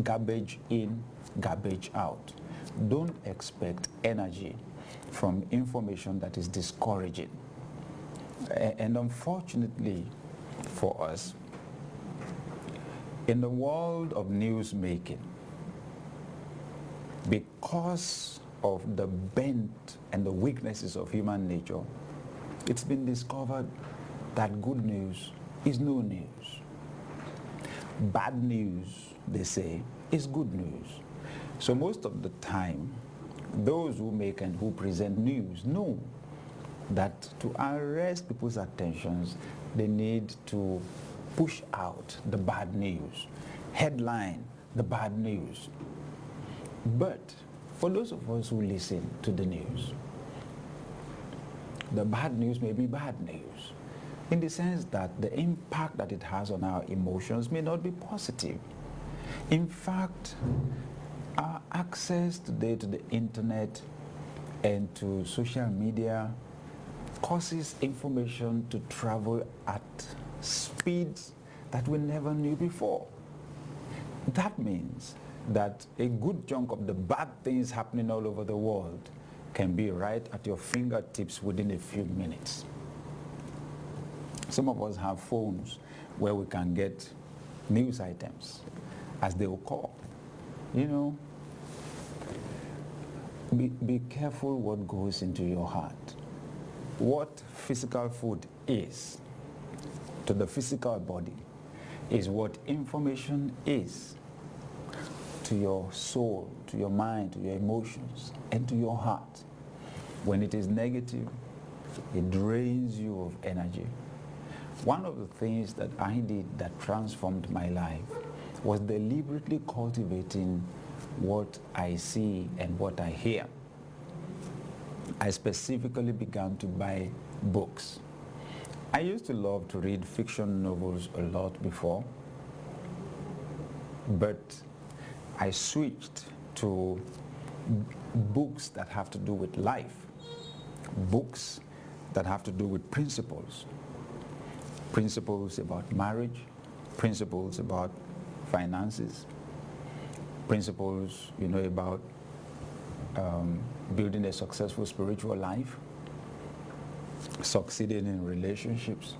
garbage in, garbage out. Don't expect energy from information that is discouraging. And unfortunately for us, in the world of news making, because of the bent and the weaknesses of human nature, it's been discovered that good news is no news. Bad news, they say, is good news. So most of the time, those who make and who present news know that to arrest people's attentions, they need to push out the bad news, headline the bad news. But for those of us who listen to the news, the bad news may be bad news in the sense that the impact that it has on our emotions may not be positive. In fact, our access today to the internet and to social media causes information to travel at speeds that we never knew before. That means that a good chunk of the bad things happening all over the world can be right at your fingertips within a few minutes. Some of us have phones where we can get news items as they will call. You know, be careful what goes into your heart. What physical food is to the physical body is what information is to your soul, to your mind, to your emotions, and to your heart. When it is negative, it drains you of energy. One of the things that I did that transformed my life was deliberately cultivating what I see and what I hear. I specifically began to buy books. I used to love to read fiction novels a lot before, but I switched to books that have to do with life, books that have to do with principles about marriage, principles about finances, principles, about building a successful spiritual life, succeeding in relationships,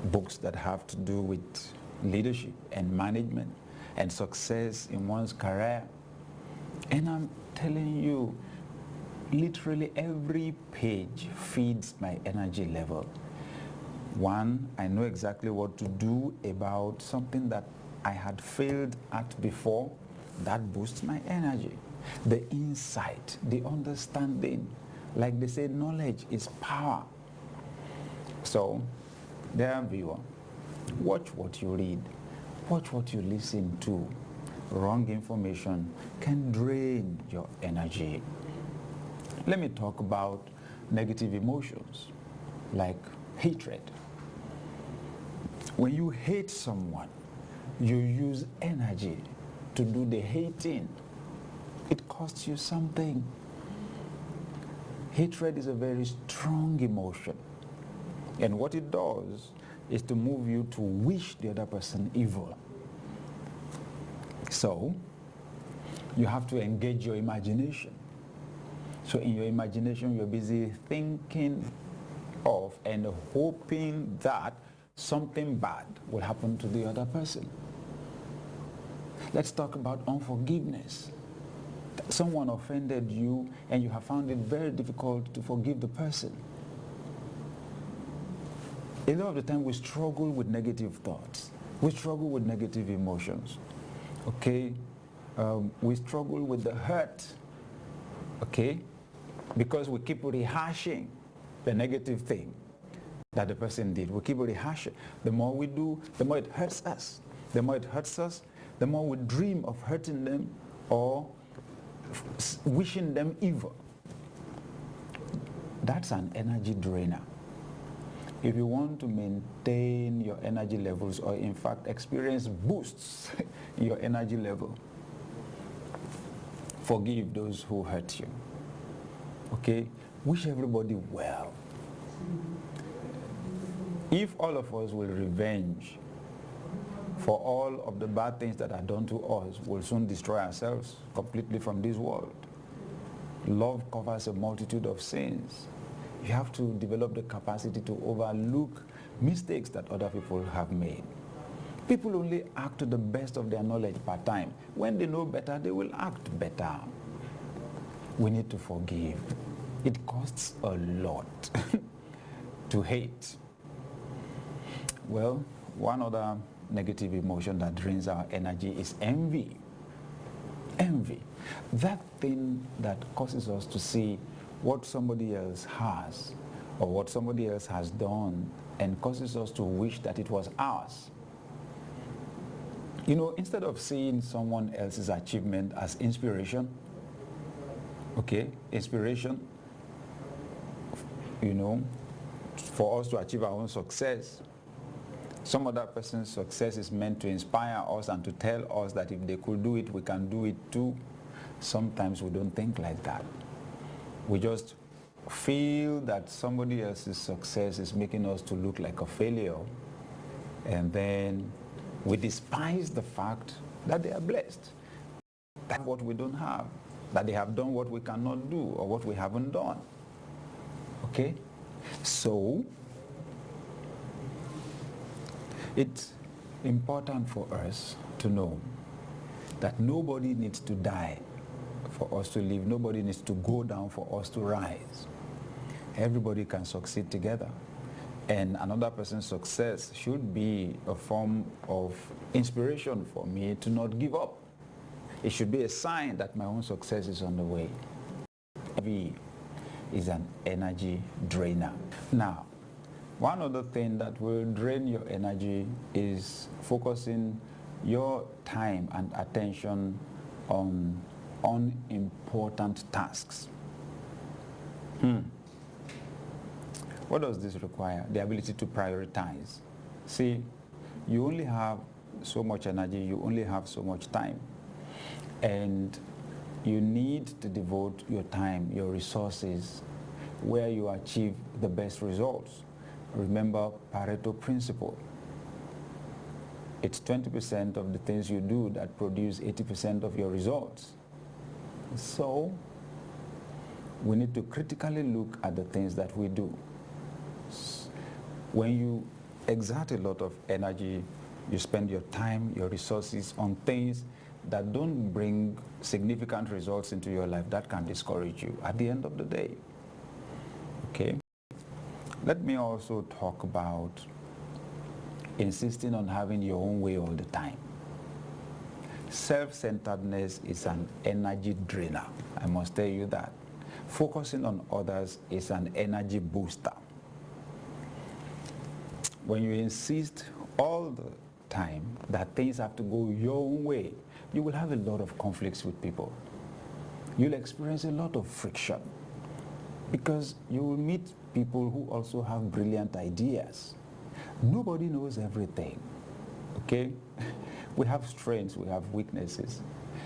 books that have to do with leadership and management and success in one's career. And I'm telling you, literally every page feeds my energy level. One, I know exactly what to do about something that I had failed at before. That boosts my energy. The insight, the understanding, like they say, knowledge is power. So, dear viewer, watch what you read, watch what you listen to. Wrong information can drain your energy. Let me talk about negative emotions, like hatred. When you hate someone, you use energy to do the hating. It costs you something. Hatred is a very strong emotion. And what it does is to move you to wish the other person evil. So, you have to engage your imagination. So in your imagination, you're busy thinking of and hoping that something bad will happen to the other person. Let's talk about unforgiveness. Someone offended you and you have found it very difficult to forgive the person. A lot of the time we struggle with negative thoughts. We struggle with negative emotions. Okay? We struggle with the hurt. Okay? Because we keep rehashing the negative thing that the person did. We keep rehashing. The more we do, the more it hurts us. The more it hurts us, the more we dream of hurting them or wishing them evil. That's an energy drainer. If you want to maintain your energy levels or in fact experience boosts in your energy level, forgive those who hurt you. Okay? Wish everybody well. If all of us will revenge For all of the bad things that are done to us, we'll soon destroy ourselves completely from this world. Love covers a multitude of sins. You have to develop the capacity to overlook mistakes that other people have made. People only act to the best of their knowledge per time. When they know better, they will act better. We need to forgive. It costs a lot to hate. Well, one other negative emotion that drains our energy is envy. Envy. That thing that causes us to see what somebody else has or what somebody else has done and causes us to wish that it was ours. You know, instead of seeing someone else's achievement as inspiration, inspiration, you know, for us to achieve our own success, some other person's success is meant to inspire us and to tell us that if they could do it, we can do it too. Sometimes we don't think like that. We just feel that somebody else's success is making us to look like a failure, and then we despise the fact that they are blessed. That's what we don't have, that they have done what we cannot do or what we haven't done. Okay? So, it's important for us to know that nobody needs to die for us to live. Nobody needs to go down for us to rise. Everybody can succeed together. And another person's success should be a form of inspiration for me to not give up. It should be a sign that my own success is on the way. Envy is an energy drainer. Now, one other thing that will drain your energy is focusing your time and attention on unimportant tasks. What does this require? The ability to prioritize. See, you only have so much energy, you only have so much time. And you need to devote your time, your resources, where you achieve the best results. Remember Pareto principle. It's 20% of the things you do that produce 80% of your results. So, we need to critically look at the things that we do. When you exert a lot of energy, you spend your time, your resources on things that don't bring significant results into your life, that can discourage you at the end of the day. Okay? Let me also talk about insisting on having your own way all the time. Self-centeredness is an energy drainer. I must tell you that. Focusing on others is an energy booster. When you insist all the time that things have to go your own way, you will have a lot of conflicts with people. You'll experience a lot of friction because you will meet people who also have brilliant ideas. Nobody knows everything, okay? We have strengths, we have weaknesses.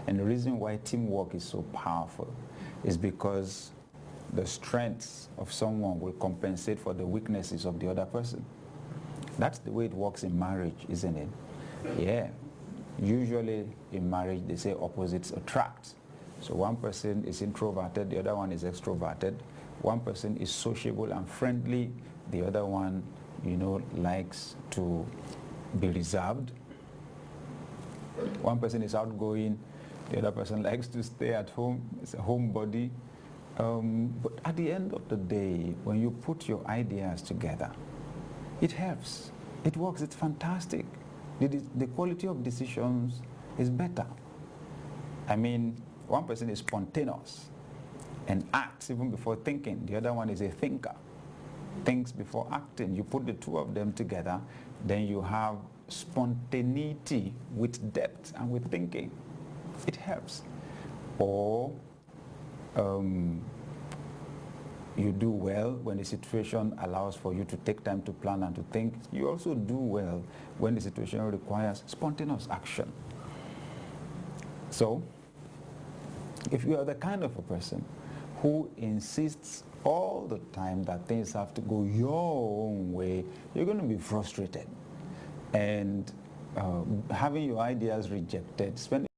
And the reason why teamwork is so powerful is because the strengths of someone will compensate for the weaknesses of the other person. That's the way it works in marriage, isn't it? Yeah. Usually in marriage, they say opposites attract. So one person is introverted, the other one is extroverted. One person is sociable and friendly, the other one, you know, likes to be reserved. One person is outgoing, the other person likes to stay at home, it's a homebody. But at the end of the day, when you put your ideas together, it helps. It works. It's fantastic. The quality of decisions is better. I mean, one person is spontaneous and acts even before thinking. The other one is a thinker, thinks before acting. You put the two of them together, then you have spontaneity with depth and with thinking. It helps. Or you do well when the situation allows for you to take time to plan and to think. You also do well when the situation requires spontaneous action. So, if you are the kind of a person who insists all the time that things have to go your own way, you're going to be frustrated. And having your ideas rejected, spending